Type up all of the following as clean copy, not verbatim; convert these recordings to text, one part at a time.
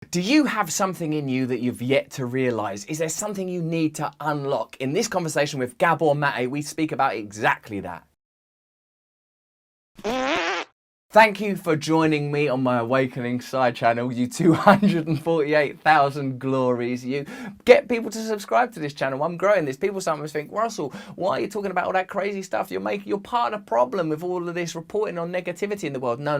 Do you have something in you that you've yet to realize? Is there something you need to unlock? In this conversation with Gabor Maté, we speak about exactly that. Thank you for joining me on my Awakening side channel, you 248,000 glories. You get people to subscribe to this channel. I'm growing this. People sometimes think, Russell, why are you talking about all that crazy stuff? You're part of the problem with all of this reporting on negativity in the world. No.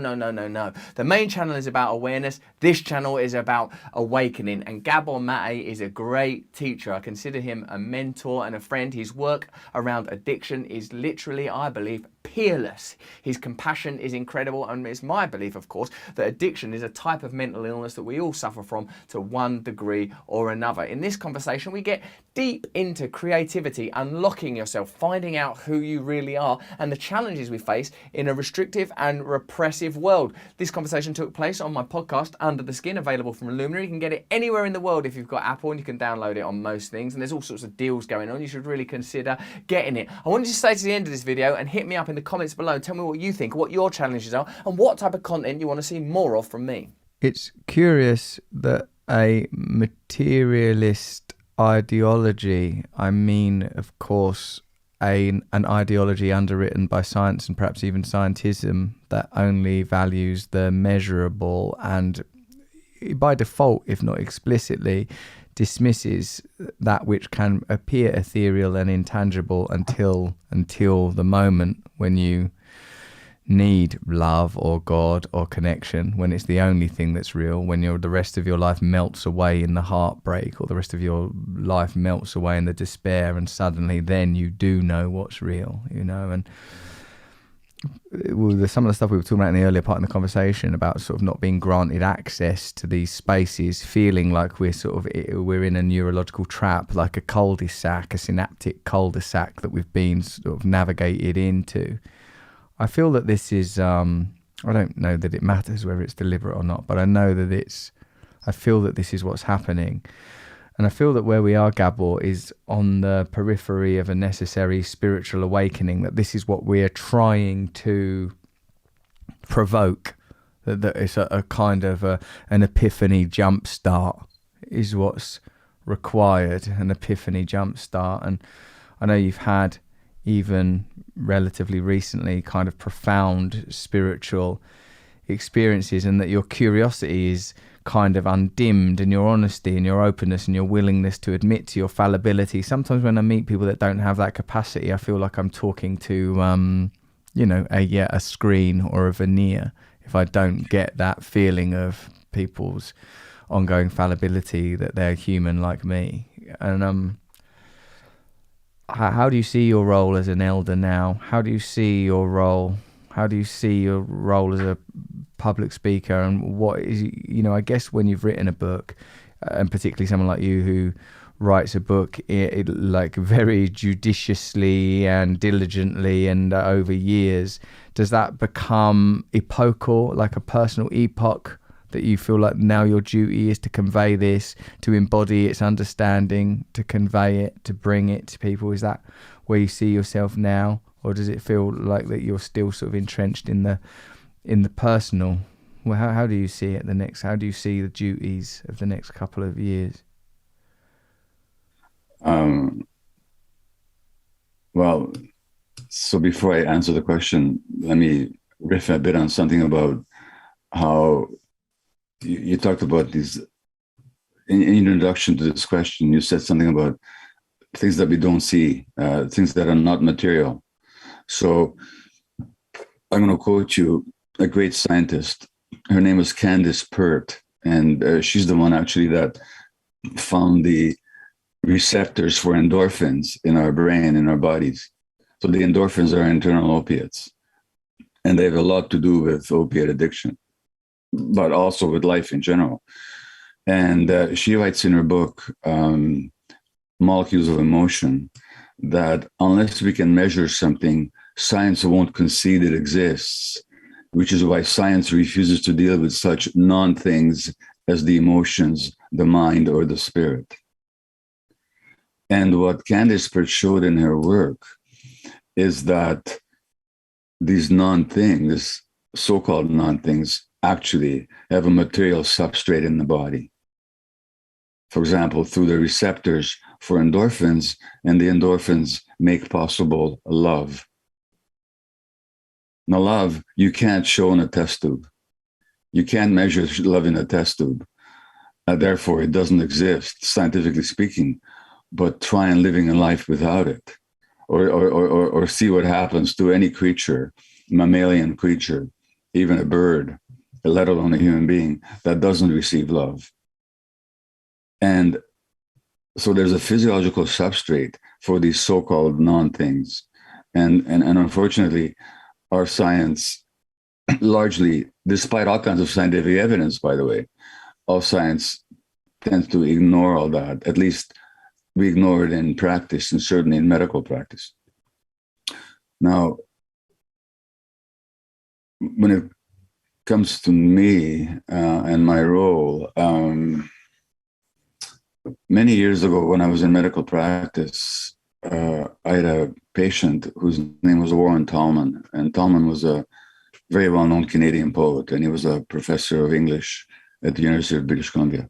The main channel is about awareness. This channel is about awakening. And Gabor Maté is a great teacher. I consider him a mentor and a friend. His work around addiction is literally, I believe, peerless. His compassion is incredible, and it's my belief, of course, that addiction is a type of mental illness that we all suffer from to one degree or another. In this conversation, we get deep into creativity, unlocking yourself, finding out who you really are, and the challenges we face in a restrictive and repressive world. This conversation took place on my podcast, Under the Skin, available from Luminary. You can get it anywhere in the world if you've got Apple, and you can download it on most things, and there's all sorts of deals going on. You should really consider getting it. I want you to stay to the end of this video and hit me up in the comments below and tell me what you think, what your challenges are, and what type of content you want to see more of from me. It's curious that a materialist ideology, I mean, of course, an ideology underwritten by science and perhaps even scientism that only values the measurable and by default, if not explicitly, dismisses that which can appear ethereal and intangible until the moment when you need love or God or connection, when it's the only thing that's real, when the rest of your life melts away in the heartbreak, or the rest of your life melts away in the despair, and suddenly then you do know what's real, and some of the stuff we were talking about in the earlier part of the conversation about sort of not being granted access to these spaces, feeling like we're in a neurological trap, like a cul-de-sac, a synaptic cul-de-sac that we've been sort of navigated into. I feel that this is, I don't know that it matters whether it's deliberate or not, but I feel that this is what's happening. And I feel that where we are, Gabor, is on the periphery of a necessary spiritual awakening, that this is what we're trying to provoke, that it's a kind of an epiphany jump start is what's required, an epiphany jump start. And I know you've had, even relatively recently, kind of profound spiritual experiences, and that your curiosity is kind of undimmed, and your honesty and your openness and your willingness to admit to your fallibility. Sometimes when I meet people that don't have that capacity, I feel like I'm talking to a screen or a veneer if I don't get that feeling of people's ongoing fallibility, that they're human like me. And how do you see your role as an elder now? How do you see your role? How do you see your role as a public speaker? And what is, I guess when you've written a book, and particularly someone like you who writes a book like very judiciously and diligently and over years, does that become epochal, like a personal epoch, that you feel like now your duty is to convey this, to embody its understanding, to convey it, to bring it to people? Is that where you see yourself now? Or does it feel like that you're still sort of entrenched in the personal? Well, how do you see it how do you see the duties of the next couple of years? Well, so before I answer the question, let me riff a bit on something about how you talked about these. In introduction to this question, you said something about things that we don't see, things that are not material. So I'm going to quote you a great scientist. Her name is Candace Pert, and she's the one actually that found the receptors for endorphins in our brain, in our bodies. So the endorphins are internal opiates, and they have a lot to do with opiate addiction, but also with life in general. And she writes in her book, Molecules of Emotion, that unless we can measure something, science won't concede it exists, which is why science refuses to deal with such non-things as the emotions, the mind, or the spirit. And what Candace Pert showed in her work is that these non-things, so-called non-things, actually have a material substrate in the body. For example, through the receptors for endorphins, and the endorphins make possible love. Now, love, you can't show in a test tube. You can't measure love in a test tube. Therefore, it doesn't exist, scientifically speaking. But try and living a life without it, or see what happens to any creature, mammalian creature, even a bird, let alone a human being, that doesn't receive love. And so there's a physiological substrate for these so-called non-things. And unfortunately, our science largely, despite all kinds of scientific evidence, by the way, all science tends to ignore all that. At least we ignore it in practice, and certainly in medical practice. Now, when it comes to me and my role, many years ago when I was in medical practice, I had a patient whose name was Warren Tallman. And Tallman was a very well-known Canadian poet, and he was a professor of English at the University of British Columbia.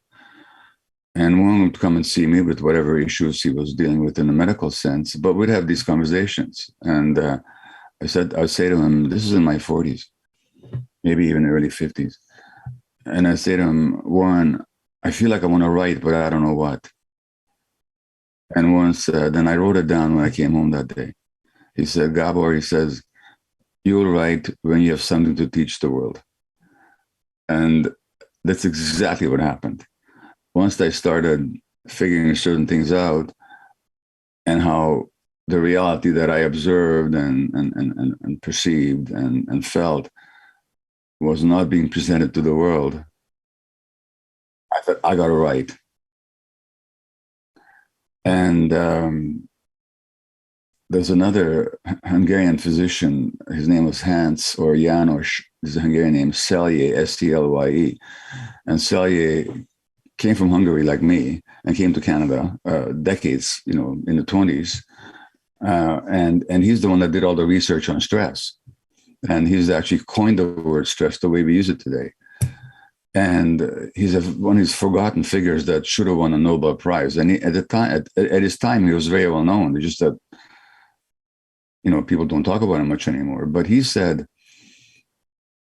And one would come and see me with whatever issues he was dealing with in a medical sense, but we'd have these Conversations. And I'd say to him, this is in my 40s, maybe even early 50s. And I say to him, Warren, I feel like I want to write, but I don't know what. And Warren said, and I wrote it down when I came home that day. He said, Gabor, he says, you'll write when you have something to teach the world. And that's exactly what happened. Once I started figuring certain things out, and how the reality that I observed and perceived and felt was not being presented to the world, I thought, I got to write. And there's another Hungarian physician, his name was Hans, or János, this is a Hungarian name, Selye, S-T-L-Y-E. And Selye came from Hungary like me and came to Canada decades, in the 20s. And he's the one that did all the research on stress. And he's actually coined the word stress the way we use it today. And he's one of these forgotten figures that should have won a Nobel Prize. And at his time, he was very well known. It's just that, people don't talk about him much anymore. But he said,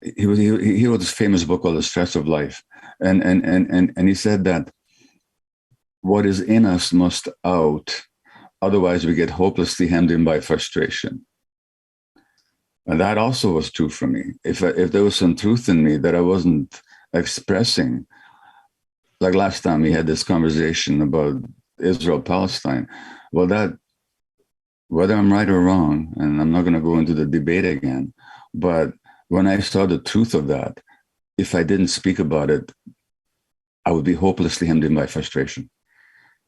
he wrote this famous book called The Stress of Life. And he said that what is in us must out, otherwise we get hopelessly hemmed in by frustration. And that also was true for me. If there was some truth in me that I wasn't expressing, like last time we had this conversation about Israel-Palestine, well, that, whether I'm right or wrong, and I'm not going to go into the debate again, but when I saw the truth of that, if I didn't speak about it, I would be hopelessly hemmed in by frustration.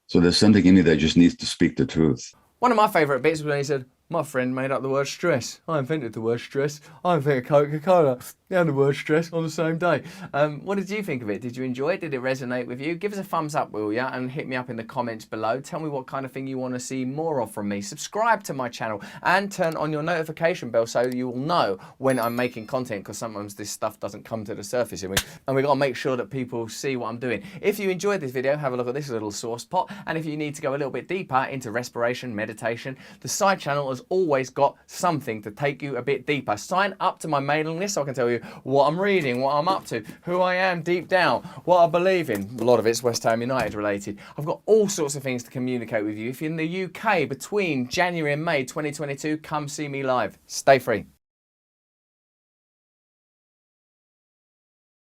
So there's something in me that just needs to speak the truth. One of my favourite bits was when he said, my friend made up the word stress. I invented the word stress. I invented Coca-Cola and the word stress on the same day. What did you think of it? Did you enjoy it? Did it resonate with you? Give us a thumbs up, will ya? And hit me up in the comments below. Tell me what kind of thing you want to see more of from me. Subscribe to my channel and turn on your notification bell so you will know when I'm making content, because sometimes this stuff doesn't come to the surface and we've got to make sure that people see what I'm doing. If you enjoyed this video, have a look at this little sauce pot. And if you need to go a little bit deeper into respiration, meditation, the side channel has always got something to take you a bit deeper. Sign up to my mailing list so I can tell you what I'm reading, what I'm up to, who I am deep down, what I believe in. A lot of it's West Ham United related. I've got all sorts of things to communicate with you. If you're in the UK between January and May 2022, come see me live. Stay free.